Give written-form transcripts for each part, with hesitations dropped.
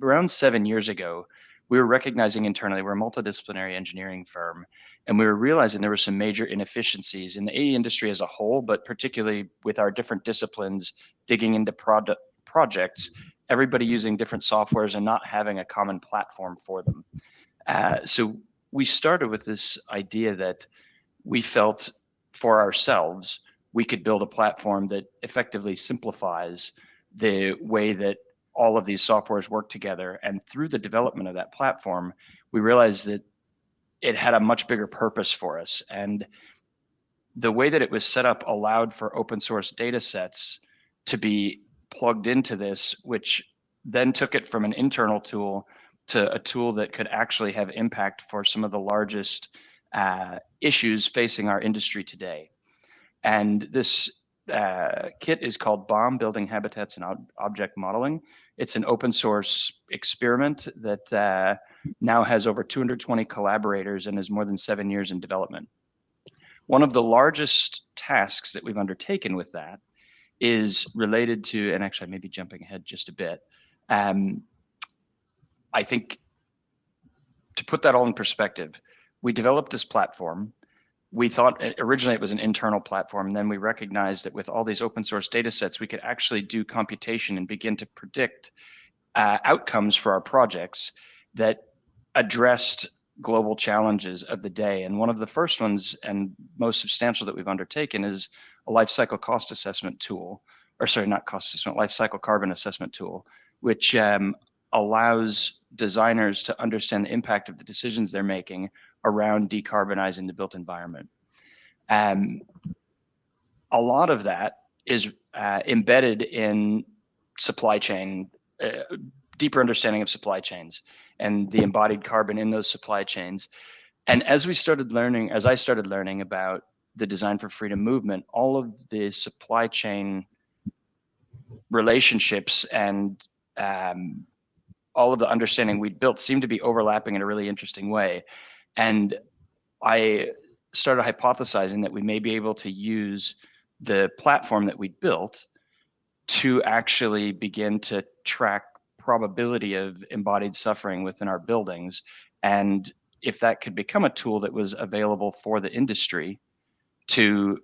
around 7 years ago, we were recognizing internally, we're a multidisciplinary engineering firm, and we were realizing there were some major inefficiencies in the AE industry as a whole, but particularly with our different disciplines digging into projects, everybody using different softwares and not having a common platform for them. So we started with this idea that we felt for ourselves, we could build a platform that effectively simplifies the way that all of these softwares work together. And through the development of that platform, we realized that it had a much bigger purpose for us. And the way that it was set up allowed for open source data sets to be plugged into this, which then took it from an internal tool to a tool that could actually have impact for some of the largest issues facing our industry today. And this kit is called BOM, Building Habitats and Object Modeling. It's an open source experiment that now has over 220 collaborators and is more than 7 years in development. One of the largest tasks that we've undertaken with that is related to, and actually I may be jumping ahead just a bit. I think to put that all in perspective, we developed this platform. We thought originally it was an internal platform, and then we recognized that with all these open source data sets, we could actually do computation and begin to predict outcomes for our projects that addressed global challenges of the day. And one of the first ones and most substantial that we've undertaken is a life cycle cost assessment tool, or sorry, not cost assessment, life cycle carbon assessment tool, which allows designers to understand the impact of the decisions they're making around decarbonizing the built environment. A lot of that is embedded in supply chain, deeper understanding of supply chains and the embodied carbon in those supply chains. And as I started learning about the Design for Freedom movement, all of the supply chain relationships and all of the understanding we'd built seemed to be overlapping in a really interesting way. And I started hypothesizing that we may be able to use the platform that we built to actually begin to track probability of embodied suffering within our buildings. And if that could become a tool that was available for the industry to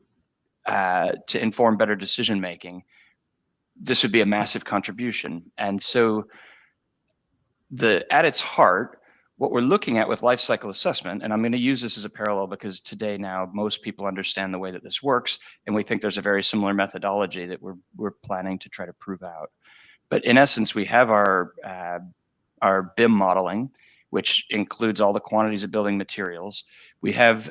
inform better decision making, this would be a massive contribution. And so at its heart, what we're looking at with life cycle assessment, and I'm going to use this as a parallel because today now most people understand the way that this works, and we think there's a very similar methodology that we're planning to try to prove out. But in essence, we have our BIM modeling, which includes all the quantities of building materials. We have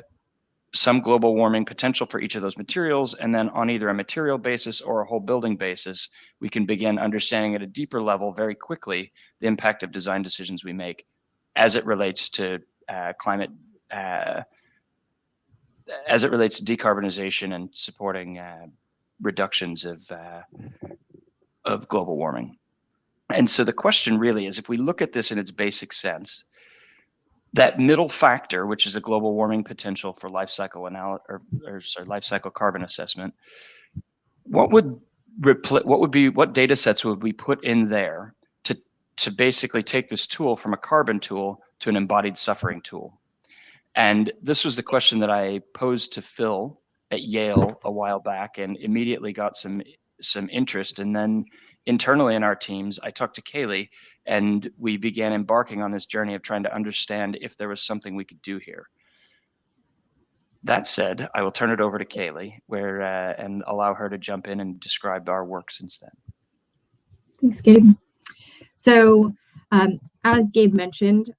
some global warming potential for each of those materials, and then on either a material basis or a whole building basis, we can begin understanding at a deeper level very quickly the impact of design decisions we make as it relates to climate, as it relates to decarbonization and supporting reductions of global warming. And so the question really is, if we look at this in its basic sense, that middle factor, which is a global warming potential for life cycle life cycle carbon assessment, what data sets would we put in there to basically take this tool from a carbon tool to an embodied suffering tool? And this was the question that I posed to Phil at Yale a while back, and immediately got some interest. And then internally in our teams, I talked to Kaylee, and we began embarking on this journey of trying to understand if there was something we could do here. That said, I will turn it over to Kaylee and allow her to jump in and describe our work since then. Thanks, Gabe. So as Gabe mentioned,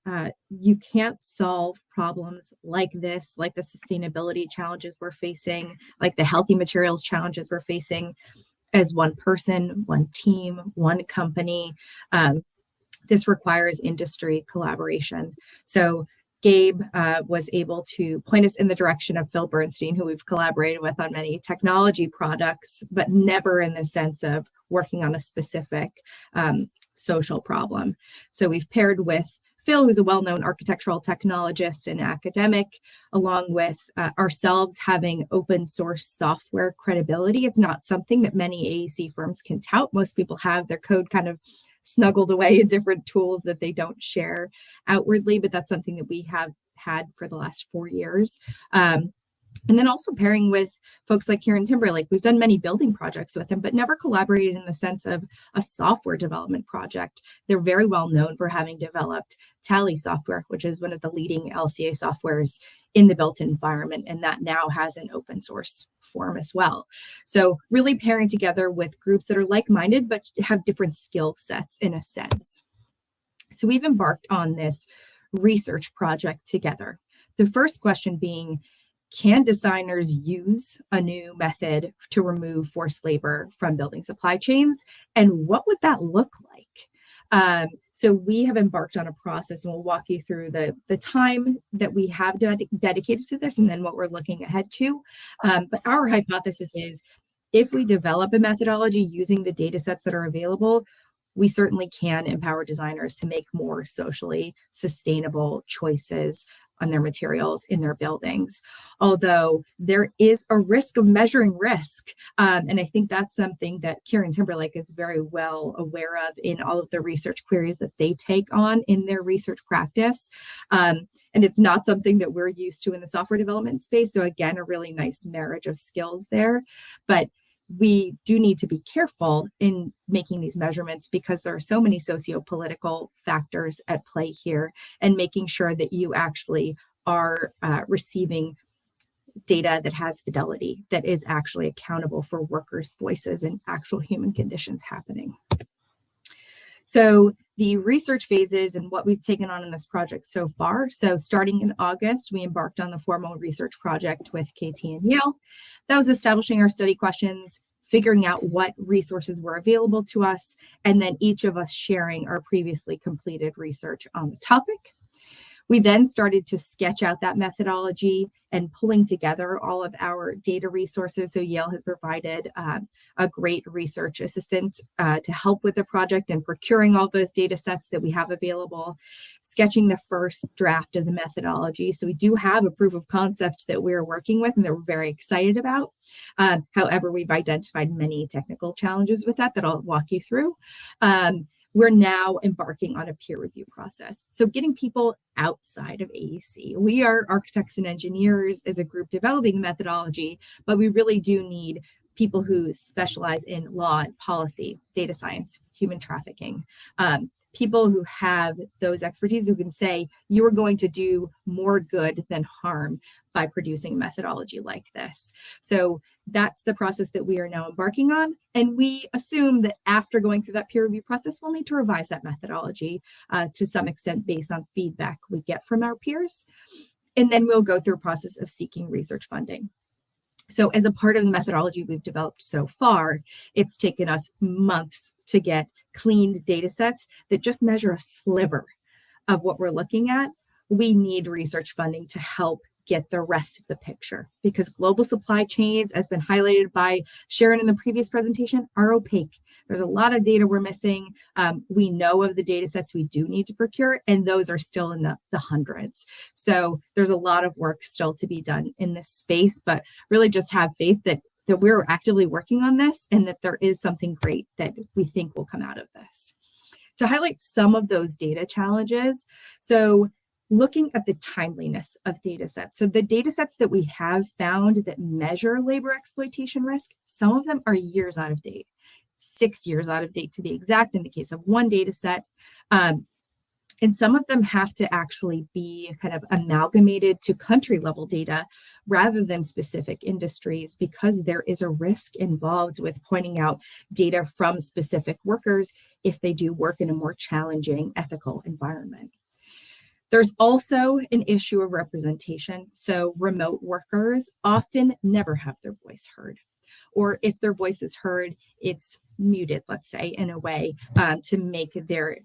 you can't solve problems like this, like the sustainability challenges we're facing, like the healthy materials challenges we're facing, as one person, one team, one company. This requires industry collaboration. So Gabe was able to point us in the direction of Phil Bernstein, who we've collaborated with on many technology products, but never in the sense of working on a specific social problem. So we've paired with Phil, who's a well-known architectural technologist and academic, along with ourselves having open source software credibility. It's not something that many AEC firms can tout. Most people have their code kind of snuggled away in different tools that they don't share outwardly, but that's something that we have had for the last 4 years. And then also pairing with folks like KieranTimberlake. We've done many building projects with them, but never collaborated in the sense of a software development project. They're very well known for having developed Tally software, which is one of the leading LCA softwares in the built environment, and that now has an open source form as well. So really pairing together with groups that are like-minded, but have different skill sets in a sense. So we've embarked on this research project together. The first question being, can designers use a new method to remove forced labor from building supply chains? And what would that look like? So we have embarked on a process, and we'll walk you through the time that we have dedicated to this and then what we're looking ahead to. But our hypothesis is, if we develop a methodology using the data sets that are available, we certainly can empower designers to make more socially sustainable choices on their materials in their buildings. Although there is a risk of measuring risk. And I think that's something that KieranTimberlake is very well aware of in all of the research queries that they take on in their research practice. And it's not something that we're used to in the software development space. So again, a really nice marriage of skills there. But we do need to be careful in making these measurements because there are so many socio-political factors at play here, and making sure that you actually are receiving data that has fidelity, that is actually accountable for workers' voices and actual human conditions happening. So the research phases and what we've taken on in this project so far. So starting in August, we embarked on the formal research project with KT and Yale. That was establishing our study questions, figuring out what resources were available to us, and then each of us sharing our previously completed research on the topic. We then started to sketch out that methodology and pulling together all of our data resources. So Yale has provided a great research assistant to help with the project and procuring all those data sets that we have available, sketching the first draft of the methodology. So we do have a proof of concept that we're working with and that we're very excited about. However, we've identified many technical challenges with that I'll walk you through. We're now embarking on a peer review process. So getting people outside of AEC. We are architects and engineers as a group developing methodology, but we really do need people who specialize in law and policy, data science, human trafficking, people who have those expertise who can say, you are going to do more good than harm by producing a methodology like this. So that's the process that we are now embarking on. And we assume that after going through that peer review process, we'll need to revise that methodology to some extent based on feedback we get from our peers. And then we'll go through a process of seeking research funding. So as a part of the methodology we've developed so far, it's taken us months to get cleaned data sets that just measure a sliver of what we're looking at. We need research funding to help get the rest of the picture, because global supply chains, as been highlighted by Sharon in the previous presentation, are opaque. There's a lot of data we're missing. We know of the data sets we do need to procure, and those are still in the hundreds. So there's a lot of work still to be done in this space, but really just have faith that we're actively working on this and that there is something great that we think will come out of this. To highlight some of those data challenges, so looking at the timeliness of data sets. So the data sets that we have found that measure labor exploitation risk, some of them are years out of date, 6 years out of date to be exact in the case of one data set. And some of them have to actually be kind of amalgamated to country level data rather than specific industries, because there is a risk involved with pointing out data from specific workers if they do work in a more challenging ethical environment. There's also an issue of representation. So remote workers often never have their voice heard, or if their voice is heard, it's muted, let's say, in a way to make their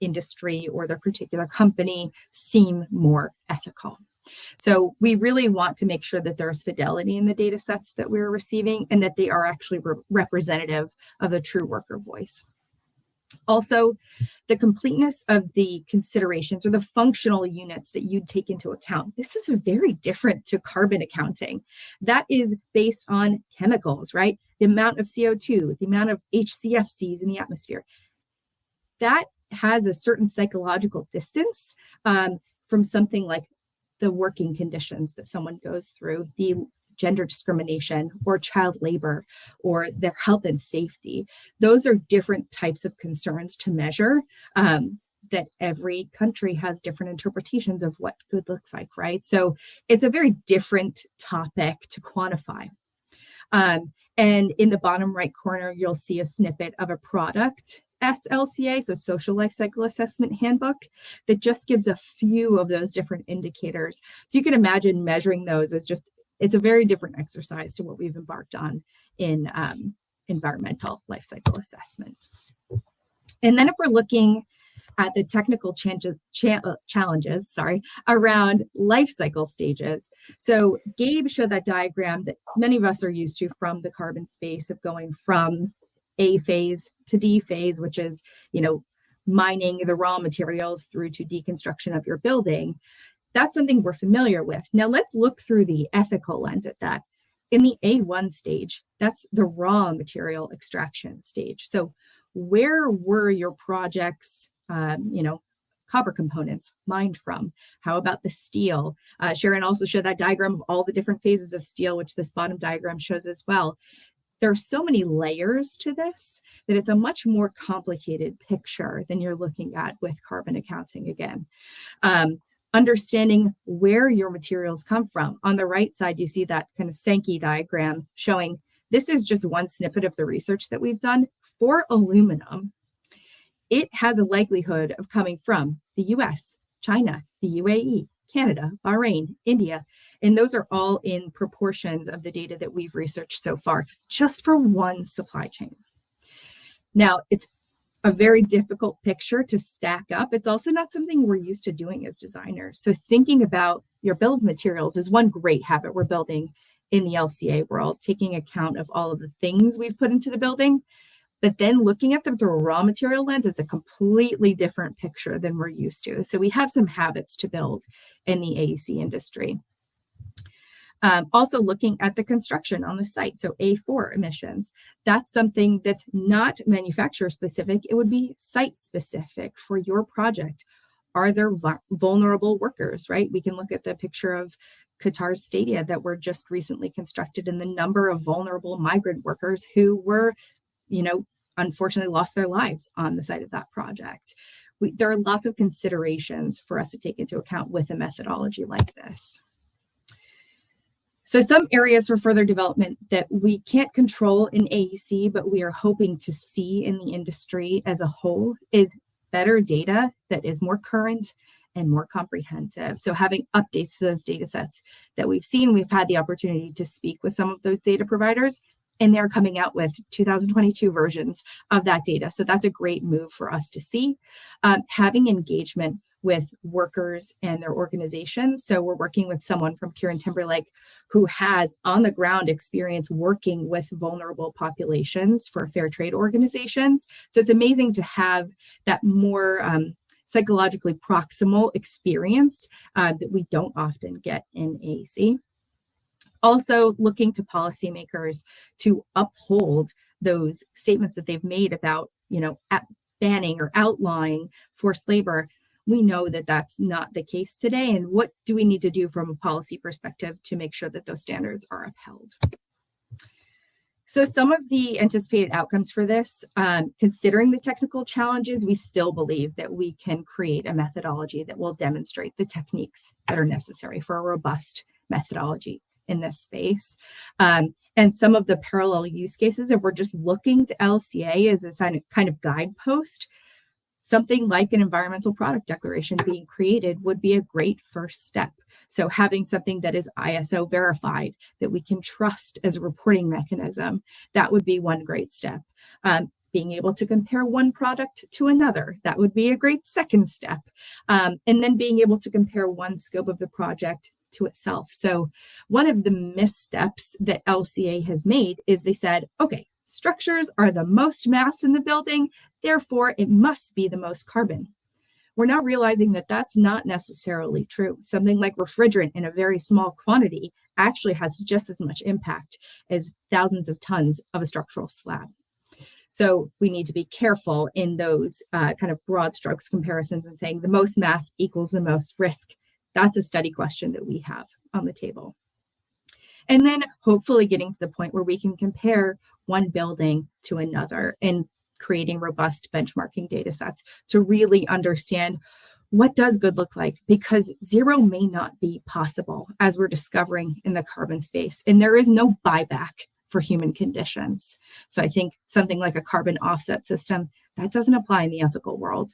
industry or their particular company seem more ethical. So we really want to make sure that there's fidelity in the data sets that we're receiving and that they are actually representative of the true worker voice. Also, the completeness of the considerations or the functional units that you'd take into account. This is very different to carbon accounting. That is based on chemicals, right? The amount of CO2, the amount of HCFCs in the atmosphere. that has a certain psychological distance from something like the working conditions that someone goes through, the gender discrimination or child labor or their health and safety. Those are different types of concerns to measure, that every country has different interpretations of what good looks like, right? So it's a very different topic to quantify. And in the bottom right corner, you'll see a snippet of a product S-LCA, so Social Life Cycle Assessment Handbook, that just gives a few of those different indicators. So you can imagine measuring those as just, it's a very different exercise to what we've embarked on in environmental life cycle assessment. And then if we're looking at the technical challenges around life cycle stages. So Gabe showed that diagram that many of us are used to from the carbon space of going from A phase to D phase, which is, mining the raw materials through to deconstruction of your building. That's something we're familiar with. Now let's look through the ethical lens at that. In the A1 stage, that's the raw material extraction stage. So where were your projects, copper components mined from? How about the steel? Sharon also showed that diagram of all the different phases of steel, which this bottom diagram shows as well. There are so many layers to this that it's a much more complicated picture than you're looking at with carbon accounting again. Understanding where your materials come from. On the right side, you see that kind of Sankey diagram showing this is just one snippet of the research that we've done for aluminum. It has a likelihood of coming from the US, China, the UAE, Canada, Bahrain, India, and those are all in proportions of the data that we've researched so far, just for one supply chain. Now, it's a very difficult picture to stack up. It's also not something we're used to doing as designers. So thinking about your bill of materials is one great habit we're building in the LCA world, taking account of all of the things we've put into the building. But then looking at them through a raw material lens is a completely different picture than we're used to. So we have some habits to build in the AEC industry. Also looking at the construction on the site, so A4 emissions. That's something that's not manufacturer specific. It would be site specific for your project. Are there vulnerable workers, right? We can look at the picture of Qatar's stadia that were just recently constructed and the number of vulnerable migrant workers who were, unfortunately lost their lives on the site of that project. There are lots of considerations for us to take into account with a methodology like this. So some areas for further development that we can't control in AEC, but we are hoping to see in the industry as a whole is better data that is more current and more comprehensive. So having updates to those data sets that we've seen, we've had the opportunity to speak with some of those data providers, and they're coming out with 2022 versions of that data. So that's a great move for us to see. Having engagement with workers and their organizations. So we're working with someone from KieranTimberlake who has on the ground experience working with vulnerable populations for fair trade organizations. So it's amazing to have that more psychologically proximal experience that we don't often get in AEC. Also looking to policymakers to uphold those statements that they've made about, banning or outlawing forced labor. We know that that's not the case today. And what do we need to do from a policy perspective to make sure that those standards are upheld? So some of the anticipated outcomes for this, considering the technical challenges, we still believe that we can create a methodology that will demonstrate the techniques that are necessary for a robust methodology in this space. And some of the parallel use cases, if we're just looking to LCA as a kind of guidepost, something like an environmental product declaration being created would be a great first step. So having something that is ISO verified, that we can trust as a reporting mechanism, that would be one great step. Being able to compare one product to another, that would be a great second step. And then being able to compare one scope of the project to itself. So one of the missteps that LCA has made is they said, okay, structures are the most mass in the building, therefore it must be the most carbon. We're now realizing that that's not necessarily true. Something like refrigerant in a very small quantity actually has just as much impact as thousands of tons of a structural slab. So we need to be careful in those kind of broad strokes comparisons and saying the most mass equals the most risk. That's a study question that we have on the table. And then hopefully getting to the point where we can compare one building to another and creating robust benchmarking data sets to really understand what does good look like, because zero may not be possible as we're discovering in the carbon space. And there is no buyback for human conditions. So I think something like a carbon offset system, that doesn't apply in the ethical world.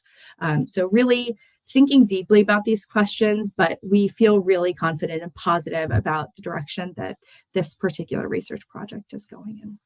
So really thinking deeply about these questions, but we feel really confident and positive about the direction that this particular research project is going in.